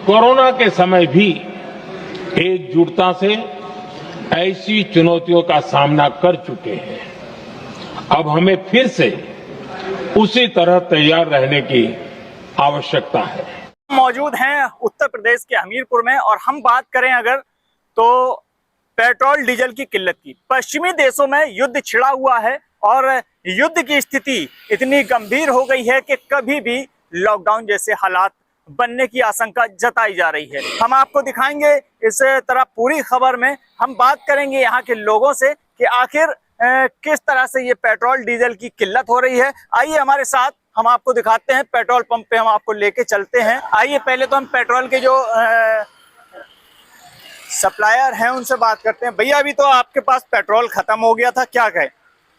Corona के समय भी एकजुटता से ऐसी चुनौतियों का सामना कर चुके हैं। अब हमें फिर से उसी तरह तैयार रहने की आवश्यकता है। मौजूद हैं उत्तर प्रदेश के हमीरपुर में और हम बात करें अगर तो पेट्रोल डीजल की किल्लत की। पश्चिमी देशों में युद्ध छिड़ा हुआ है और युद्ध की स्थिति इतनी गंभीर हो गई है कि कभी भी लॉकडाउन जैसे हालात बनने की आशंका जताई जा रही है। हम आपको दिखाएंगे इस तरह पूरी खबर में। हम बात करेंगे यहाँ के लोगों से कि आखिर किस तरह से ये पेट्रोल डीजल की किल्लत हो रही है। आइए हमारे साथ, हम आपको दिखाते हैं पेट्रोल पंप पे, हम आपको लेके चलते हैं। आइए पहले तो हम पेट्रोल के जो सप्लायर हैं उनसे बात करते हैं। भैया अभी तो आपके पास पेट्रोल खत्म हो गया था, क्या कहे?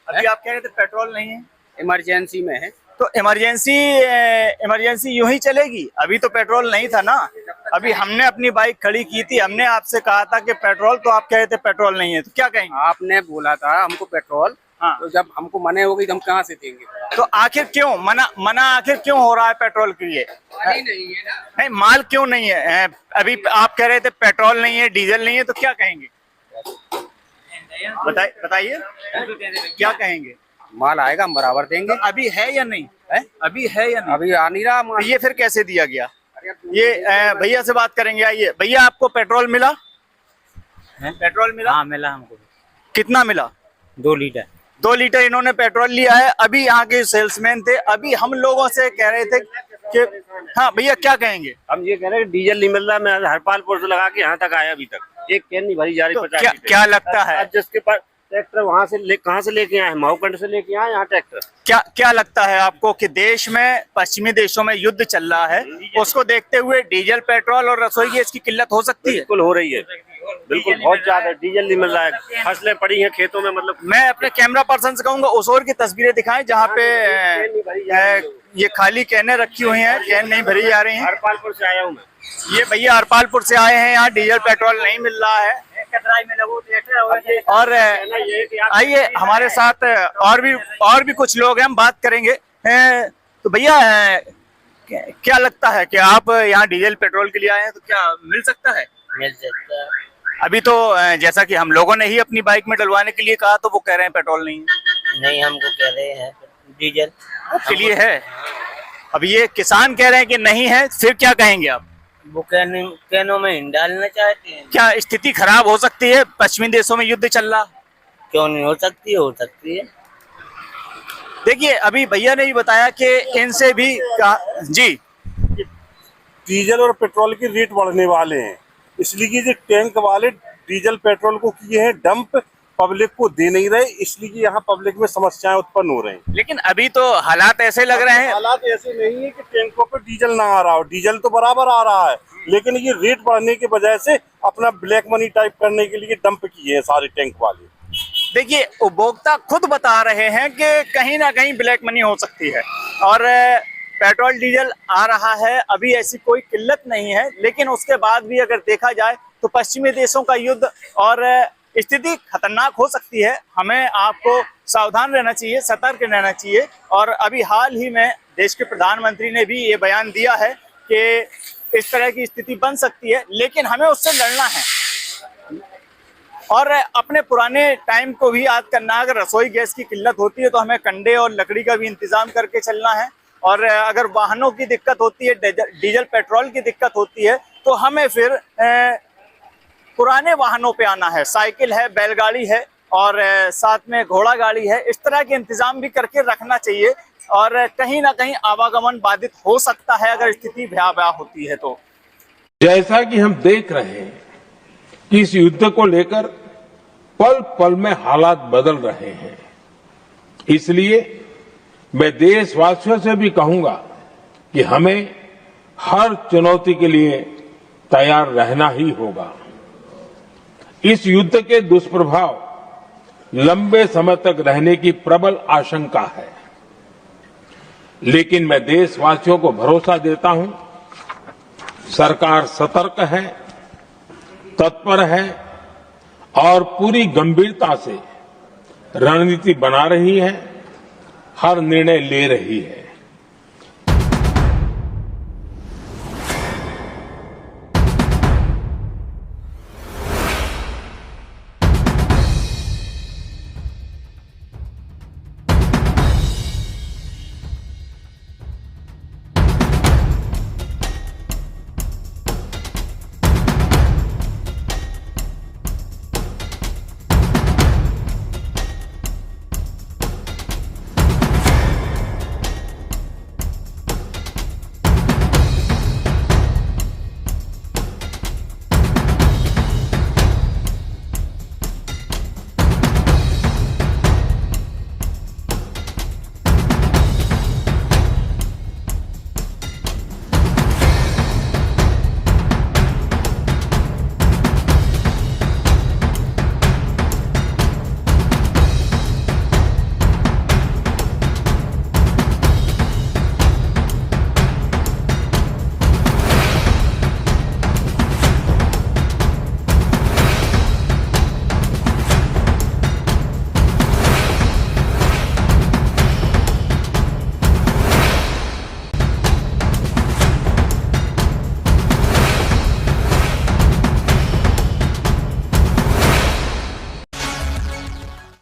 अभी आप कह रहे थे पेट्रोल नहीं है, इमरजेंसी में है। तो इमरजेंसी यूं ही चलेगी? अभी तो पेट्रोल नहीं था ना। अभी हमने अपनी बाइक खड़ी की थी, हमने आपसे कहा था कि पेट्रोल, तो आप कह रहे थे पेट्रोल नहीं है, तो क्या कहेंगे? आपने बोला था हमको पेट्रोल, हाँ। तो जब हमको मना हो गई तो हम कहाँ से देंगे? तो आखिर क्यों मना आखिर क्यों हो रहा है पेट्रोल के लिए? नहीं है ना। नहीं, माल क्यों नहीं है? अभी आप कह रहे थे पेट्रोल नहीं है, डीजल नहीं है, तो क्या कहेंगे? बताइए क्या कहेंगे? माल आएगा हम बराबर देंगे। तो अभी है या नहीं है? अभी है या नहीं? अभी आ नहीं रहा माल। ये फिर कैसे दिया गया? ये भैया से बात करेंगे। आइए भैया, आपको पेट्रोल मिला है? पेट्रोल मिला? हाँ मिला हमको। कितना मिला? 2 लीटर। 2 लीटर इन्होंने पेट्रोल लिया है। अभी यहाँ के सेल्समैन थे, अभी हम लोगों से कह रहे थे कि हाँ भैया क्या कहेंगे? हम ये कह रहे हैं डीजल नहीं मिल रहा। मैं हरपालपुर से लगा के यहाँ तक आया, अभी तक एक कैन नहीं भरी जा रही। तो 50 क्या लगता है? जिसके पास ट्रैक्टर वहाँ से कहाँ से लेके आए? माऊकंड से लेके आए यहाँ ट्रैक्टर। क्या लगता है आपको कि देश में, पश्चिमी देशों में युद्ध चल रहा है, उसको देखते हुए डीजल, पेट्रोल और रसोई गैस की किल्लत हो सकती है? बिल्कुल हो रही है, बिल्कुल बहुत ज्यादा। डीजल नहीं मिल रहा है, फसलें पड़ी हैं खेतों में। मतलब मैं अपने कैमरा पर्सन से कहूंगा उस ओर की तस्वीरें दिखाएं जहाँ पे ये खाली कैने रखी हुई हैं, कैन नहीं भरी जा रही हैं। हरपालपुर से आया हूँ मैं। ये भैया हरपालपुर से आए हैं, यहाँ डीजल पेट्रोल नहीं मिल रहा है। और आइए हमारे साथ और भी कुछ लोग हैं, हम बात करेंगे। तो भैया क्या लगता है कि आप यहाँ डीजल पेट्रोल के लिए आए हैं, तो क्या मिल सकता है? मिल सकता है। अभी तो जैसा कि हम लोगों ने ही अपनी बाइक में डलवाने के लिए कहा, तो वो कह रहे हैं पेट्रोल नहीं है। नहीं, हमको कह रहे हैं डीजल के लिए है। अब ये किसान कह रहे हैं कि नहीं है, फिर क्या कहेंगे आप? वो कैनों में डालना चाहते हैं। क्या स्थिति खराब हो सकती है? पश्चिमी देशों में युद्ध चल रहा, क्यों नहीं हो सकती? हो सकती है। देखिए अभी भैया ने भी बताया कि इनसे भी जी डीजल और पेट्रोल के रेट बढ़ने वाले हैं, इसलिए कि जो टैंक वाले डीजल पेट्रोल को किए हैं डंप, पब्लिक को दे नहीं रहे, इसलिए यहाँ पब्लिक में समस्याएं उत्पन्न हो रही हैं। लेकिन अभी तो हालात ऐसे लग रहे हैं, हालात ऐसे नहीं है कि टैंकों पे डीजल ना आ रहा हो, डीजल तो बराबर आ रहा है, लेकिन ये रेट बढ़ने की वजह से अपना ब्लैक मनी टाइप करने के लिए डंप किए हैं सारे टैंक वाले। देखिए उपभोक्ता खुद बता रहे हैं कि कहीं ना कहीं ब्लैक मनी हो सकती है और पेट्रोल डीजल आ रहा है, अभी ऐसी कोई किल्लत नहीं है। लेकिन उसके बाद भी अगर देखा जाए तो पश्चिमी देशों का युद्ध और स्थिति खतरनाक हो सकती है। हमें आपको सावधान रहना चाहिए, सतर्क रहना चाहिए। और अभी हाल ही में देश के प्रधानमंत्री ने भी ये बयान दिया है कि इस तरह की स्थिति बन सकती है, लेकिन हमें उससे लड़ना है और अपने पुराने टाइम को भी याद करना है। अगर रसोई गैस की किल्लत होती है तो हमें कंडे और लकड़ी का भी इंतजाम करके चलना है। और अगर वाहनों की दिक्कत होती है, डीजल पेट्रोल की दिक्कत होती है, तो हमें फिर पुराने वाहनों पे आना है। साइकिल है, बैलगाड़ी है और साथ में घोड़ा गाड़ी है, इस तरह के इंतजाम भी करके रखना चाहिए। और कहीं ना कहीं आवागमन बाधित हो सकता है अगर स्थिति भयावह होती है तो। जैसा कि हम देख रहे हैं कि इस युद्ध को लेकर पल पल में हालात बदल रहे हैं, इसलिए मैं देशवासियों से भी कहूंगा कि हमें हर चुनौती के लिए तैयार रहना ही होगा। इस युद्ध के दुष्प्रभाव लंबे समय तक रहने की प्रबल आशंका है, लेकिन मैं देशवासियों को भरोसा देता हूं, सरकार सतर्क है, तत्पर है और पूरी गंभीरता से रणनीति बना रही है, हर निर्णय ले रही है।